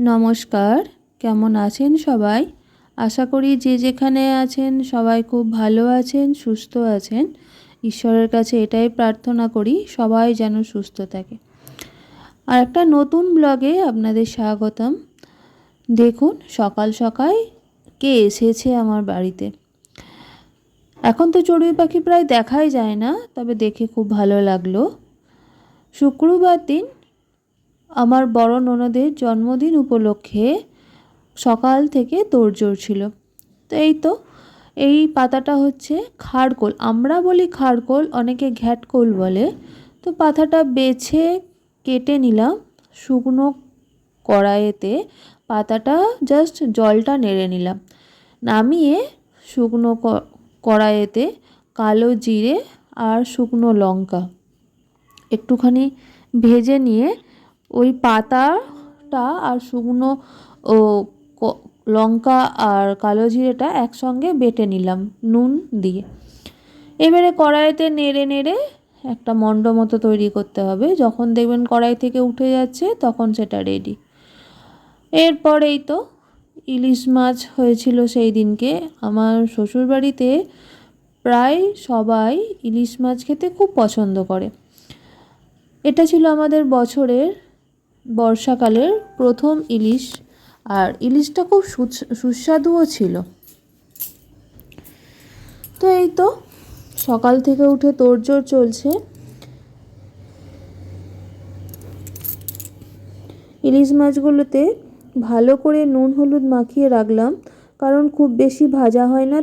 নমস্কার, কেমন আছেন সবাই? আশা করি যে যেখানে আছেন সবাই খুব ভালো আছেন, সুস্থ আছেন। ঈশ্বরের কাছে এটাই প্রার্থনা করি সবাই যেন সুস্থ থাকে। আর একটা নতুন ব্লগে আপনাদের স্বাগতম। দেখুন সকাল সকাল কে এসেছে আমার বাড়িতে। এখন তো চড়ুই পাখি প্রায় দেখাই যায় না, তবে দেখে খুব ভালো লাগলো। শুক্রবার দিন আমার বড় ননদের জন্মদিন উপলক্ষে সকাল থেকে তোড়জোড় ছিল। তো এই পাতাটা হচ্ছে খাড়কোল, আমরা বলি খাড়কোল, অনেকে ঘ্যাটকোল বলে। তো পাতাটা বেছে কেটে নিলাম শুকনো কড়াইতে। পাতাটা জাস্ট জলটা নেড়ে নিলাম, নামিয়ে শুকনো কড়াইতে কালো জিরে আর শুকনো লঙ্কা একটুখানি ভেজে নিয়ে ওই পাতাটা আর শুকনো ও লঙ্কা আর কালো জিরেটা একসঙ্গে বেটে নিলাম নুন দিয়ে। এবারে কড়াইতে নেড়ে নেড়ে একটা মণ্ড মতো তৈরি করতে হবে। যখন দেখবেন কড়াই থেকে উঠে যাচ্ছে তখন সেটা রেডি। এরপরেই তো ইলিশ মাছ হয়েছিল সেই দিনকে। আমার শ্বশুরবাড়িতে প্রায় সবাই ইলিশ মাছ খেতে খুব পছন্দ করে। এটা ছিল আমাদের বছরের বর্ষাকালের প্রথম ইলিশ, আর ইলিশটা খুব সুস্বাদুও ছিল। তো সকাল থেকে উঠে তোড়জোড় চলছে। ইলিশ মাছগুলোতে ভালো করে নুন হলুদ মাখিয়ে রাখলাম, কারণ খুব বেশি ভাজা হয় না,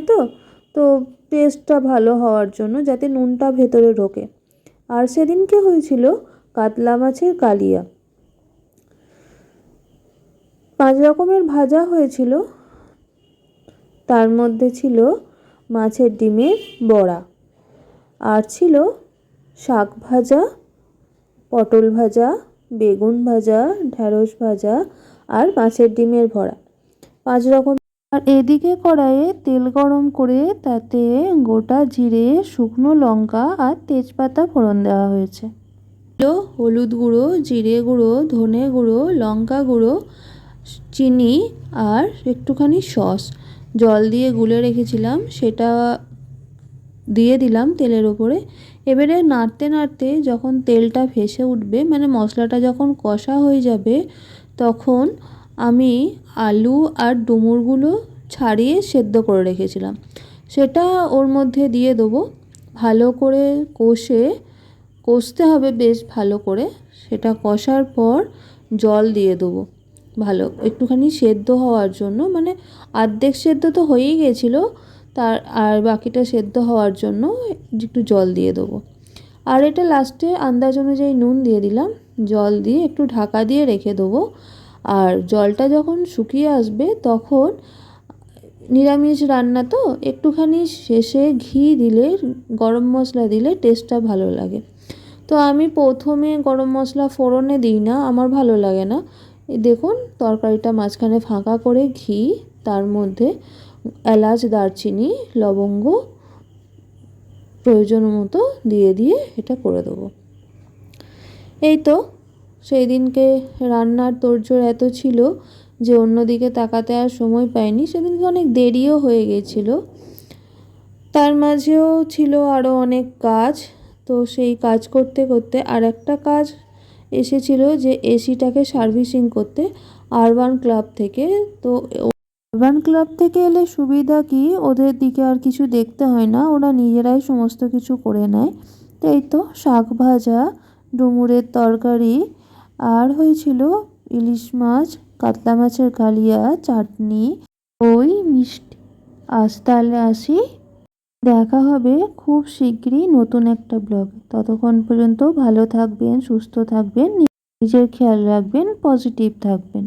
তো টেস্টটা ভালো হওয়ার জন্য, যাতে নুনটা ভেতরে ঢোকে। আর সেদিনকে হয়েছিল কাতলা মাছের কালিয়া। 5 রকমের ভাজা হয়েছিল। তার মধ্যে ছিল মাছের ডিমের বড়া, আর ছিল শাক ভাজা, পটল ভাজা, বেগুন ভাজা, ঢ্যাঁড়স ভাজা আর মাছের ডিমের ভরা। 5 রকম। আর এদিকে কড়াইয়ে তেল গরম করে তাতে গোটা জিরে, শুকনো লঙ্কা আর তেজপাতা ফোড়ন দেওয়া হয়েছে। হলুদ গুঁড়ো, জিরে গুঁড়ো, ধনে গুঁড়ো, লঙ্কা গুঁড়ো, চিনি আর একটুখানি সস জল দিয়ে গুলে রেখেছিলাম, সেটা দিয়ে দিলাম তেলের ওপরে। এবারে নাড়তে নাড়তে যখন তেলটা ভেসে উঠবে, মানে মশলাটা যখন কষা হয়ে যাবে, তখন আমি আলু আর ডুমুরগুলো ছাড়িয়ে সেদ্ধ করে রেখেছিলাম সেটা ওর মধ্যে দিয়ে দেবো। ভালো করে কষতে হবে বেশ ভালো করে। সেটা কষার পর জল দিয়ে দেবো ভালো একটুখানি সেদ্ধ হওয়ার জন্য, মানে অর্ধেক সেদ্ধ তো হয়েই গেছিলো, আর বাকিটা সেদ্ধ হওয়ার জন্য একটু জল দিয়ে দেবো। আর এটা লাস্টে আন্দাজ অনুযায়ী নুন দিয়ে দিলাম। জল দিয়ে একটু ঢাকা দিয়ে রেখে দেবো। আর জলটা যখন শুকিয়ে আসবে তখন নিরামিষ রান্না তো একটুখানি শেষে ঘি দিলে, গরম মশলা দিলে টেস্টটা ভালো লাগে। তো আমি প্রথমে গরম মশলা ফোড়নে দিই না, আমার ভালো লাগে না। দেখুন তরকারিটা মাঝখানে ফাঁকা করে ঘি, তার মধ্যে এলাচ, দারচিনি, লবঙ্গ প্রয়োজন মতো দিয়ে এটা করে দেবো। তো সেই দিনকে রান্নার তোড়জোড় এত ছিল যে অন্যদিকে তাকাতে আর সময় পাইনি। সেদিনকে অনেক দেরিও হয়ে গেছিলো। তার মাঝেও ছিল আরও অনেক কাজ। তো সেই কাজ করতে করতে আর একটা কাজ এসেছিল, যে এসিটাকে সার্ভিসিং করতে আরবান ক্লাব থেকে। তো আরবান ক্লাব থেকে এলে সুবিধা কি, ওদের দিকে আর কিছু দেখতে হয় না, ওরা নিজেরাই সমস্ত কিছু করে নেয়। তো শাক ভাজা, ডুমুরের তরকারি, আর হয়েছিল ইলিশ মাছ, কাতলা মাছের কালিয়া, চাটনি, ওই মিষ্টি। আজ তাহলে আসি, দেখা হবে খুব শিগগিরই নতুন একটা ব্লগে। ততক্ষণ পর্যন্ত ভালো থাকবেন, সুস্থ থাকবেন, নিজের খেয়াল রাখবেন, পজিটিভ থাকবেন।